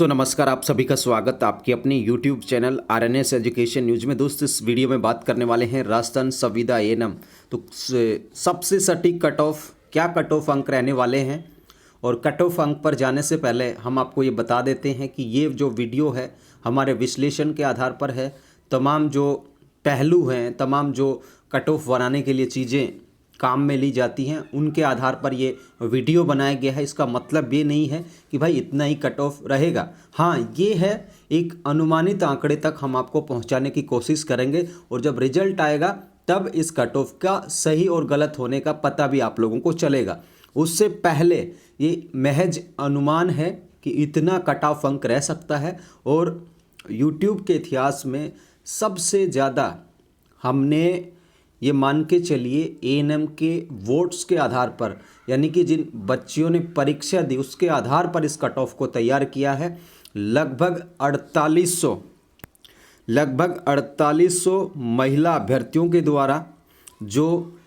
दोस्तों नमस्कार, आप सभी का स्वागत आपकी अपनी YouTube channel RNS education news में। दोस्त इस वीडियो में बात करने वाले हैं राजस्थान संविदा एएनएम। तो सबसे सटीक कट ऑफ, क्या कट ऑफ अंक रहने वाले हैं, और कट ऑफ अंक पर जाने से पहले हम आपको ये बता देते हैं कि ये जो वीडियो है हमारे विश्लेषण के आधार पर है। तमाम जो पहलू हैं, तमाम जो कट ऑफ बनाने के लिए चीज़ें काम में ली जाती हैं, उनके आधार पर ये वीडियो बनाया गया है। इसका मतलब ये नहीं है कि भाई इतना ही कट ऑफ रहेगा। हाँ, ये है एक अनुमानित आंकड़े तक हम आपको पहुंचाने की कोशिश करेंगे, और जब रिजल्ट आएगा तब इस कट ऑफ का सही और गलत होने का पता भी आप लोगों को चलेगा। उससे पहले ये महज अनुमान है कि इतना कट ऑफ अंक रह सकता है। और यूट्यूब के इतिहास में सबसे ज़्यादा हमने ये मान के चलिए एएनएम के वोट्स के आधार पर, यानी कि जिन बच्चियों ने परीक्षा दी उसके आधार पर इस कट ऑफ को तैयार किया है। लगभग 4800 महिला अभ्यर्थियों के द्वारा जो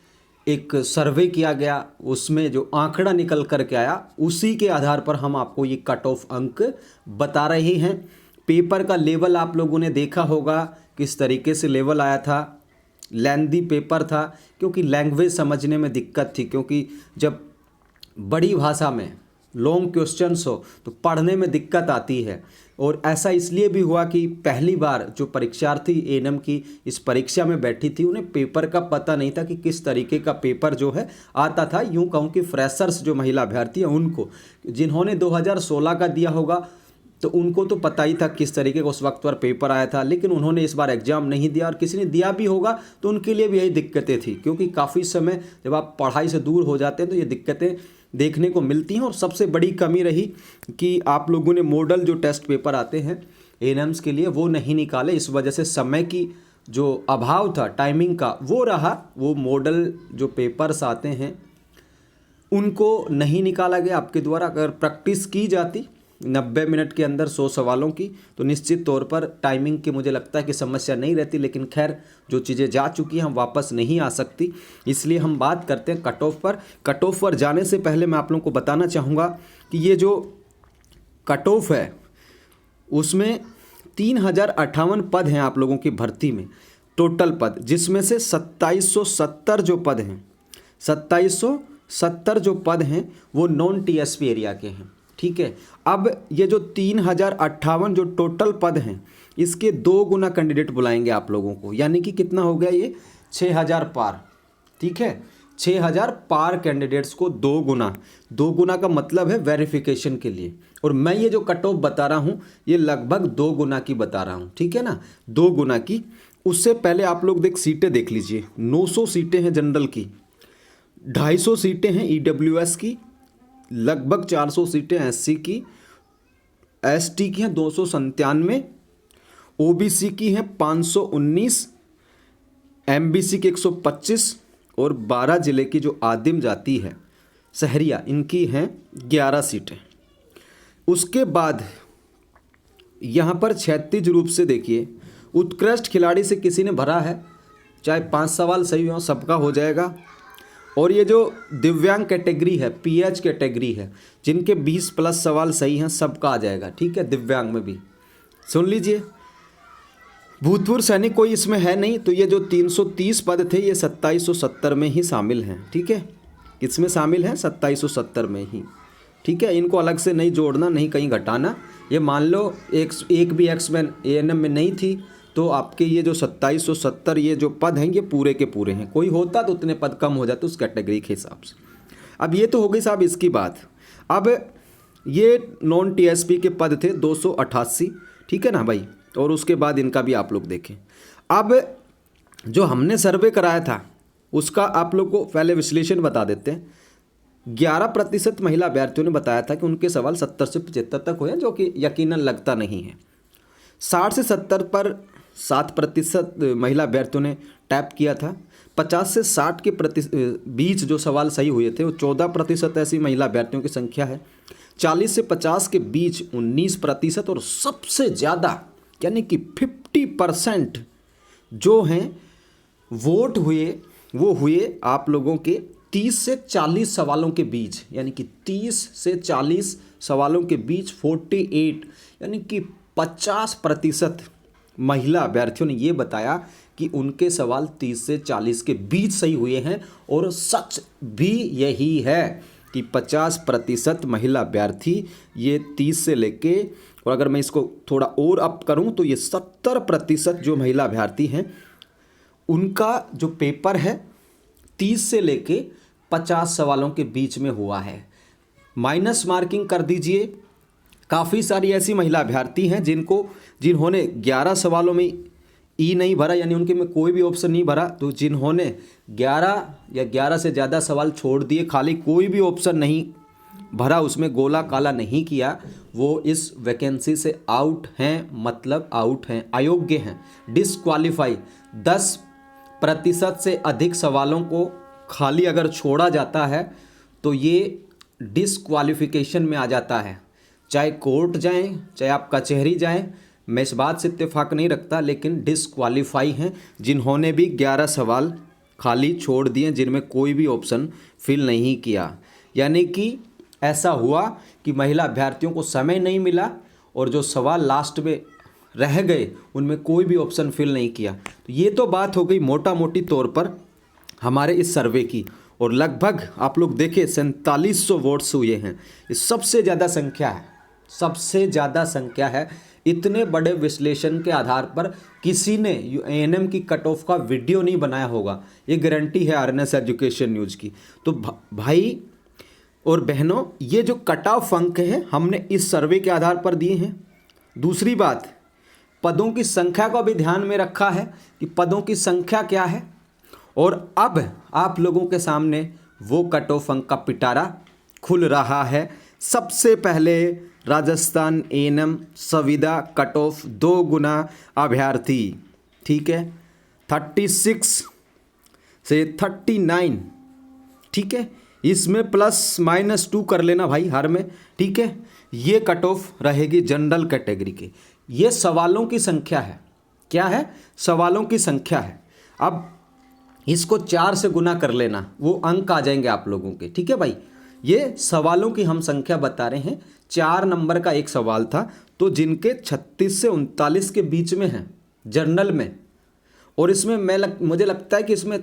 एक सर्वे किया गया, उसमें जो आंकड़ा निकल कर के आया, उसी के आधार पर हम आपको ये कट ऑफ अंक बता रहे हैं। पेपर का लेवल आप लोगों ने देखा होगा किस तरीके से लेवल आया था। लेंदी पेपर था क्योंकि लैंग्वेज समझने में दिक्कत थी, क्योंकि जब बड़ी भाषा में लॉन्ग क्वेश्चंस हो तो पढ़ने में दिक्कत आती है। और ऐसा इसलिए भी हुआ कि पहली बार जो परीक्षार्थी एएनएम की इस परीक्षा में बैठी थी, उन्हें पेपर का पता नहीं था कि किस तरीके का पेपर जो है आता था। यूँ कहूँ कि फ्रेशर्स जो महिला अभ्यर्थी हैं उनको, जिन्होंने 2016 का दिया होगा तो उनको तो पता ही था किस तरीके का उस वक्त पर पेपर आया था, लेकिन उन्होंने इस बार एग्ज़ाम नहीं दिया। और किसी ने दिया भी होगा तो उनके लिए भी यही दिक्कतें थी, क्योंकि काफ़ी समय जब आप पढ़ाई से दूर हो जाते हैं तो ये दिक्कतें देखने को मिलती हैं। और सबसे बड़ी कमी रही कि आप लोगों ने मॉडल जो टेस्ट पेपर आते हैं एएनएम्स के लिए वो नहीं निकाले। इस वजह से समय की जो अभाव था, टाइमिंग का, वो रहा। वो मॉडल जो पेपर्स आते हैं उनको नहीं निकाला गया आपके द्वारा। अगर प्रैक्टिस की जाती 90 मिनट के अंदर 100 सवालों की, तो निश्चित तौर पर टाइमिंग की मुझे लगता है कि समस्या नहीं रहती। लेकिन खैर, जो चीज़ें जा चुकी हैं हम वापस नहीं आ सकती, इसलिए हम बात करते हैं कट ऑफ पर। कट ऑफ पर जाने से पहले मैं आप लोगों को बताना चाहूँगा कि ये जो कट ऑफ है उसमें 3058 पद हैं आप लोगों की भर्ती में, टोटल पद, जिसमें से 2770 जो पद हैं, 2770 जो पद हैं वो नॉन टीएसपी एरिया के हैं। ठीक है, अब ये जो 3058 जो टोटल पद हैं, इसके 2 गुना कैंडिडेट बुलाएंगे आप लोगों को, यानी कि कितना हो गया ये 6000 पार। ठीक है, 6000 पार कैंडिडेट्स को 2 गुना का मतलब है वेरिफिकेशन के लिए। और मैं ये जो कट ऑफ बता रहा हूँ ये लगभग 2 गुना की बता रहा हूँ। ठीक है ना, 2 गुना की। उससे पहले आप लोग सीटें देख लीजिए। 900 सीटें हैं जनरल की, 250 सीटें हैं ईडब्ल्यूएस की, लगभग 400 सीटें एससी की, एसटी की हैं 297, ओबीसी की हैं 519, एमबीसी की 125, और 12 जिले की जो आदिम जाति है सहरिया, इनकी हैं 11 सीटें। उसके बाद यहाँ पर क्षैतिज रूप से देखिए, उत्कृष्ट खिलाड़ी से किसी ने भरा है, चाहे 5 सवाल सही हो सबका हो जाएगा। और ये जो दिव्यांग कैटेगरी है, पीएच कैटेगरी है, जिनके 20+ सवाल सही हैं सबका आ जाएगा। ठीक है, दिव्यांग में भी सुन लीजिए। भूतपूर्व सैनिक कोई इसमें है नहीं, तो ये जो 330 पद थे ये 2770 में ही शामिल हैं। ठीक है, किसमें शामिल हैं? 2770 में ही। ठीक है, इनको अलग से नहीं जोड़ना, नहीं कहीं घटाना। ये मान लो एक भी एक्समैन एएनएम में नहीं थी तो आपके ये जो 2770 ये जो पद हैं ये पूरे के पूरे हैं। कोई होता तो उतने पद कम हो जाते उस कैटेगरी के हिसाब से। अब ये तो हो गई साहब इसकी बात। अब ये नॉन टीएसपी के पद थे 288। ठीक है ना भाई, और उसके बाद इनका भी आप लोग देखें। अब जो हमने सर्वे कराया था उसका आप लोग को पहले विश्लेषण बता देते हैं। 11% महिला अभ्यर्थियों ने बताया था कि उनके सवाल 70 से 75 तक हुए, जो कि यकीनन लगता नहीं है। 60 से 70 पर 7% महिला अभ्यर्थियों ने टैप किया था। 50 से 60 के बीच जो सवाल सही हुए थे वो 14% ऐसी महिला अभ्यर्थियों की संख्या है। 40 से 50 के बीच 19%, और सबसे ज़्यादा यानी कि 50% जो हैं वोट हुए वो हुए आप लोगों के 30 से 40 सवालों के बीच, यानी कि 30 से 40 सवालों के बीच 48 यानी कि 50% महिला अभ्यर्थियों ने ये बताया कि उनके सवाल 30 से 40 के बीच सही हुए हैं। और सच भी यही है कि 50% महिला अभ्यर्थी ये 30 से लेके, और अगर मैं इसको थोड़ा और अप करूं तो ये 70% जो महिला अभ्यर्थी हैं उनका जो पेपर है 30 से लेके 50 सवालों के बीच में हुआ है। माइनस मार्किंग कर दीजिए। काफ़ी सारी ऐसी महिला अभ्यर्थी हैं जिन्होंने 11 सवालों में ई नहीं भरा, यानी उनके में कोई भी ऑप्शन नहीं भरा। तो जिन्होंने 11 या 11 से ज़्यादा सवाल छोड़ दिए, खाली कोई भी ऑप्शन नहीं भरा, उसमें गोला काला नहीं किया, वो इस वैकेंसी से आउट हैं, मतलब आउट हैं, अयोग्य हैं, डिसक्वालीफाई। 10% से अधिक सवालों को खाली अगर छोड़ा जाता है तो ये डिसक्वालिफिकेशन में आ जाता है। चाहे कोर्ट जाएं, चाहे आप कचहरी जाएं, मैं इस बात से इत्तेफाक नहीं रखता, लेकिन डिसक्वालीफाई हैं जिन्होंने भी 11 सवाल खाली छोड़ दिए, जिनमें कोई भी ऑप्शन फिल नहीं किया। यानी कि ऐसा हुआ कि महिला अभ्यर्थियों को समय नहीं मिला और जो सवाल लास्ट में रह गए उनमें कोई भी ऑप्शन फिल नहीं किया। तो ये तो बात हो गई मोटा मोटी तौर पर हमारे इस सर्वे की। और लगभग आप लोग देखिए 4700 वोट्स हुए हैं। ये सबसे ज़्यादा संख्या है, सबसे ज़्यादा संख्या है। इतने बड़े विश्लेषण के आधार पर किसी ने एएनएम की कट ऑफ का वीडियो नहीं बनाया होगा, ये गारंटी है आरएनएस एजुकेशन न्यूज़ की। तो भाई और बहनों, ये जो कट ऑफ अंक है हमने इस सर्वे के आधार पर दिए हैं। दूसरी बात, पदों की संख्या को भी ध्यान में रखा है कि पदों की संख्या क्या है। और अब आप लोगों के सामने वो कट ऑफ अंक का पिटारा खुल रहा है। सबसे पहले राजस्थान एएनएम संविदा कट ऑफ 2 गुना अभ्यर्थी, ठीक है, 36 से 39, ठीक है, इसमें +-2 कर लेना भाई हर में, ठीक है। ये कट ऑफ रहेगी जनरल कैटेगरी के। ये सवालों की संख्या है, क्या है, सवालों की संख्या है। अब इसको 4 से गुना कर लेना, वो अंक आ जाएंगे आप लोगों के, ठीक है भाई। ये सवालों की हम संख्या बता रहे हैं। 4 नंबर का एक सवाल था, तो जिनके 36 से 39 के बीच में हैं जनरल में, और इसमें मुझे लगता है कि इसमें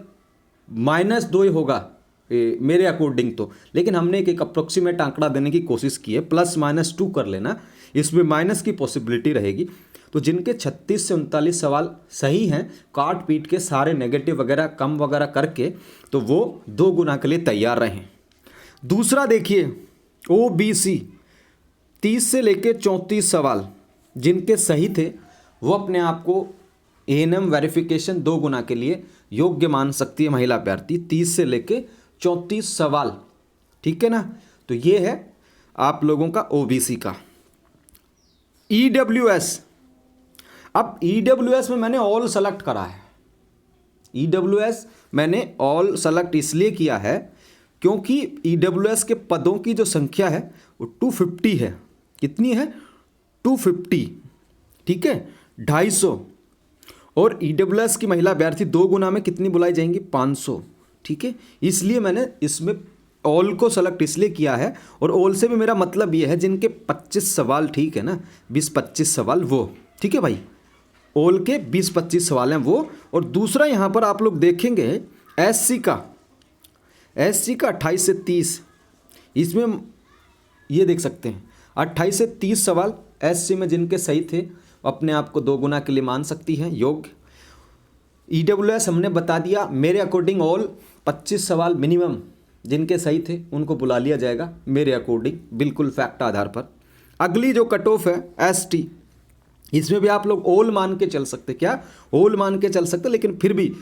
-2 होगा मेरे अकॉर्डिंग तो, लेकिन हमने एक अप्रोक्सीमेट आंकड़ा देने की कोशिश की है, +-2 कर लेना, इसमें माइनस की पॉसिबिलिटी रहेगी। तो जिनके 36 से 39 सवाल सही हैं, काट पीट के सारे नेगेटिव वगैरह कम वगैरह करके, तो वो 2 गुना के लिए तैयार रहें। दूसरा देखिए, ओबीसी 30 से लेके 34 सवाल जिनके सही थे, वो अपने आप को एएनएम वेरिफिकेशन 2 गुना के लिए योग्य मान सकती है महिला अभ्यर्थी। 30 से लेके 34 सवाल, ठीक है ना। तो ये है आप लोगों का ओबीसी का। ईडब्ल्यूएस, अब ईडब्ल्यूएस में मैंने ऑल सेलेक्ट करा है। ईडब्ल्यूएस मैंने ऑल सेलेक्ट इसलिए किया है क्योंकि ईडब्ल्यूएस के पदों की जो संख्या है वो 250 है। कितनी है? 250, ठीक है, 250। और ईडब्ल्यूएस की महिला अभ्यर्थी 2 गुना में कितनी बुलाई जाएंगी? 500, ठीक है। इसलिए मैंने इसमें ऑल को सेलेक्ट इसलिए किया है। और ऑल से भी मेरा मतलब ये है जिनके 25 सवाल, ठीक है ना, 20-25 सवाल वो, ठीक है भाई, ऑल के 20-25 सवाल हैं वो। और दूसरा यहाँ पर आप लोग देखेंगे एससी का 28 से 30, इसमें ये देख सकते हैं 28 से 30 सवाल एससी में जिनके सही थे अपने आप को 2 गुना के लिए मान सकती हैं योग्य। ईडब्ल्यूएस हमने बता दिया, मेरे अकॉर्डिंग ऑल 25 सवाल मिनिमम जिनके सही थे उनको बुला लिया जाएगा मेरे अकॉर्डिंग, बिल्कुल फैक्ट आधार पर। अगली जो कट ऑफ है एसटी, इसमें भी आप लोग ऑल मान के चल सकते, क्या ऑल मान के चल सकते, लेकिन फिर भी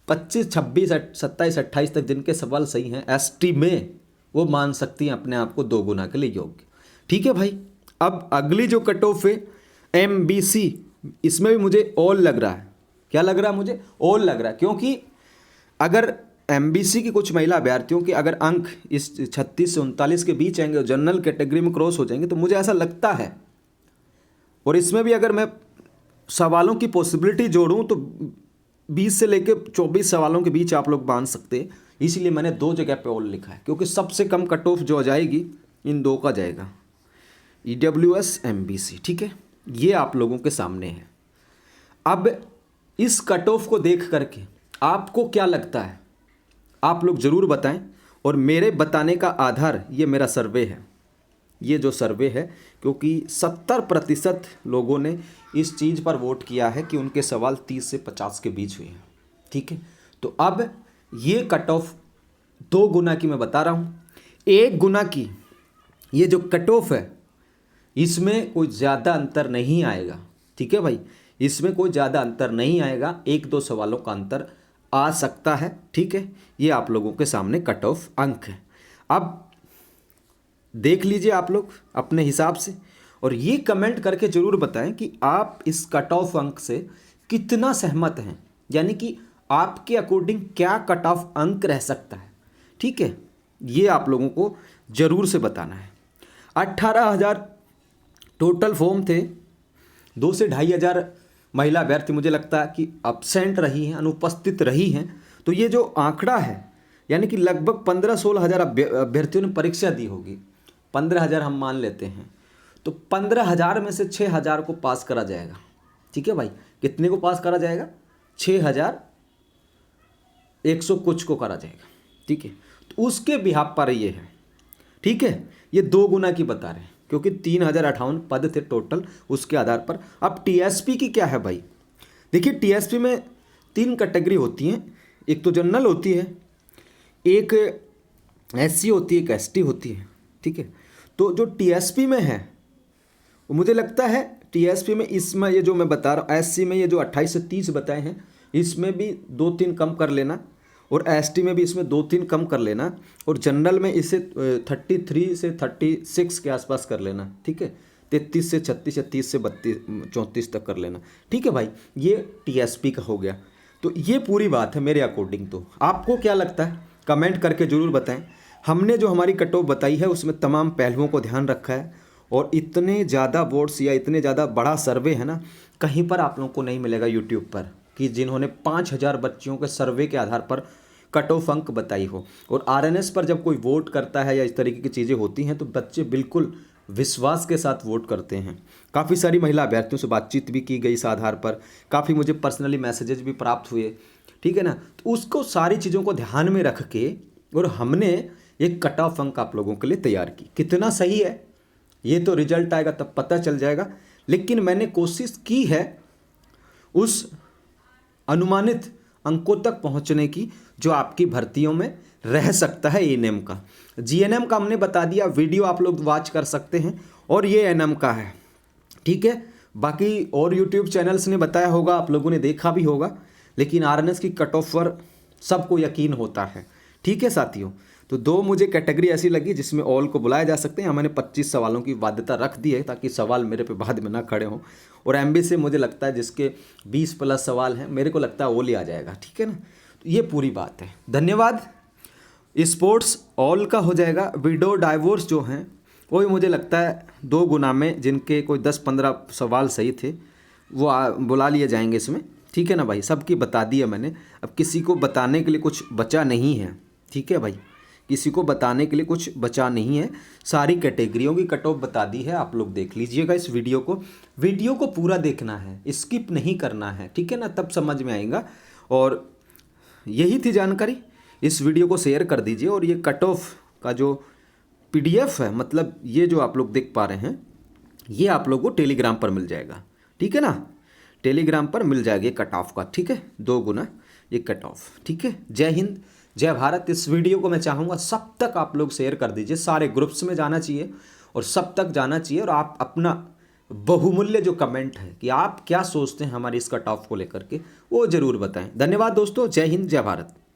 25, 26, 27, 28 तक जिनके सवाल सही हैं एसटी में, वो मान सकती हैं अपने आप को 2 गुना के लिए योग्य, ठीक है भाई। अब अगली जो कट ऑफ है एमबीसी, इसमें भी मुझे ऑल लग रहा है। क्या लग रहा है? मुझे ऑल लग रहा है, क्योंकि अगर एमबीसी की कुछ महिला अभ्यर्थियों के अगर अंक इस 36 से 39 के बीच आएंगे और जनरल कैटेगरी में क्रॉस हो जाएंगे, तो मुझे ऐसा लगता है। और इसमें भी अगर मैं सवालों की पॉसिबिलिटी जोड़ूं तो 20 से लेकर 24 सवालों के बीच आप लोग मान सकते हैं। इसीलिए मैंने 2 जगह पे ऑल लिखा है, क्योंकि सबसे कम कट ऑफ जो जाएगी इन 2 का जाएगा। EWS MBC, ठीक है, ये आप लोगों के सामने है। अब इस कट ऑफ को देख करके आपको क्या लगता है, आप लोग ज़रूर बताएं। और मेरे बताने का आधार ये मेरा सर्वे है, ये जो सर्वे है, क्योंकि 70% लोगों ने इस चीज़ पर वोट किया है कि उनके सवाल 30 से 50 के बीच हुए हैं, ठीक है। तो अब ये कट ऑफ 2 गुना की मैं बता रहा हूँ, 1 गुना की ये जो कट ऑफ है इसमें कोई ज़्यादा अंतर नहीं आएगा, ठीक है भाई, इसमें कोई ज़्यादा अंतर नहीं आएगा, 1-2 सवालों का अंतर आ सकता है, ठीक है। ये आप लोगों के सामने कट ऑफ अंक है। अब देख लीजिए आप लोग अपने हिसाब से, और ये कमेंट करके ज़रूर बताएं कि आप इस कट ऑफ अंक से कितना सहमत हैं, यानी कि आपके अकॉर्डिंग क्या कट ऑफ अंक रह सकता है, ठीक है। ये आप लोगों को ज़रूर से बताना है। 18,000 टोटल फॉर्म थे, 2 से 2,500 महिला अभ्यर्थी मुझे लगता है कि अब्सेंट रही हैं, अनुपस्थित रही हैं। तो ये जो आंकड़ा है, यानी कि लगभग 15-16 हज़ार अभ्यर्थियों ने परीक्षा दी होगी, 15,000 हम मान लेते हैं, तो 15,000 में से 6,000 को पास करा जाएगा, ठीक है भाई। कितने को पास करा जाएगा? 6,100 कुछ को करा जाएगा, ठीक है। तो उसके बिहाफ पर ये है, ठीक है। ये 2 गुना की बता रहे हैं, क्योंकि 3,058 पद थे टोटल, उसके आधार पर। अब टीएसपी की क्या है भाई? देखिए, टीएसपी में 3 कैटेगरी होती हैं, एक तो जनरल होती है, एक एससी होती है, एक एसटी होती है, ठीक है। तो जो टीएसपी में है वो मुझे लगता है टीएसपी में इसमें ये जो मैं बता रहा हूँ, एससी में ये जो 28 से 30 बताए हैं, इसमें भी 2-3 कम कर लेना, और एसटी में भी इसमें 2-3 कम कर लेना, और जनरल में इसे 33 से 36 के आसपास कर लेना, ठीक है। 33 से 36 या 30 से 34 तक कर लेना, ठीक है भाई। ये टीएसपी का हो गया। तो ये पूरी बात है मेरे अकॉर्डिंग। तो आपको क्या लगता है, कमेंट करके ज़रूर बताएं। हमने जो हमारी कट ऑफ बताई है उसमें तमाम पहलुओं को ध्यान रखा है, और इतने ज़्यादा वोट्स या इतने ज़्यादा बड़ा सर्वे है ना, कहीं पर आप लोगों को नहीं मिलेगा यूट्यूब पर, कि जिन्होंने 5,000 बच्चियों के सर्वे के आधार पर कट ऑफ अंक बताई हो। और आरएनएस पर जब कोई वोट करता है या इस तरीके की चीज़ें होती हैं, तो बच्चे बिल्कुल विश्वास के साथ वोट करते हैं। काफ़ी सारी महिला अभ्यर्थियों से बातचीत भी की गई इस आधार पर, काफ़ी मुझे पर्सनली मैसेजेस भी प्राप्त हुए, ठीक है ना। तो उसको सारी चीज़ों को ध्यान में रख के और हमने एक कट ऑफ अंक आप लोगों के लिए तैयार की। कितना सही है ये तो रिजल्ट आएगा तब पता चल जाएगा, लेकिन मैंने कोशिश की है उस अनुमानित अंकों तक पहुंचने की जो आपकी भर्तियों में रह सकता है। एएनएम का, जीएनएम का हमने बता दिया, वीडियो आप लोग वॉच कर सकते हैं, और ये एएनएम का है, ठीक है। बाकी और यूट्यूब चैनल्स ने बताया होगा, आप लोगों ने देखा भी होगा, लेकिन आरएनएस की कट ऑफ पर सबको यकीन होता है, ठीक है साथियों। तो 2 मुझे कैटेगरी ऐसी लगी जिसमें ऑल को बुलाया जा सकते हैं। मैंने 25 सवालों की बाध्यता रख दी है, ताकि सवाल मेरे पे बाद में ना खड़े हों। और एमबी से मुझे लगता है जिसके 20+ सवाल हैं, मेरे को लगता है ऑल ही आ जाएगा, ठीक है ना। तो ये पूरी बात है। धन्यवाद। स्पोर्ट्स ऑल का हो जाएगा। विडो डाइवोर्स जो हैं वो भी मुझे लगता है 2 गुना में, जिनके कोई 10-15 सवाल सही थे वो बुला लिए जाएंगे इसमें, ठीक है ना भाई। सबकी बता दी है मैंने, अब किसी को बताने के लिए कुछ बचा नहीं है, ठीक है भाई, किसी को बताने के लिए कुछ बचा नहीं है। सारी कैटेगरियों की कट ऑफ बता दी है, आप लोग देख लीजिएगा इस वीडियो को पूरा देखना है, स्किप नहीं करना है, ठीक है ना, तब समझ में आएगा। और यही थी जानकारी। इस वीडियो को शेयर कर दीजिए, और ये कट ऑफ का जो PDF है, मतलब ये जो आप लोग देख पा रहे हैं, ये आप लोग को टेलीग्राम पर मिल जाएगा, ठीक है ना। टेलीग्राम पर मिल जाएगा कट ऑफ का, ठीक है, 2 गुना ये कट ऑफ, ठीक है। जय हिंद, जय भारत। इस वीडियो को मैं चाहूँगा सब तक आप लोग शेयर कर दीजिए, सारे ग्रुप्स में जाना चाहिए और सब तक जाना चाहिए। और आप अपना बहुमूल्य जो कमेंट है कि आप क्या सोचते हैं हमारी इस कट ऑफ को लेकर के, वो ज़रूर बताएं। धन्यवाद दोस्तों, जय हिंद, जय भारत।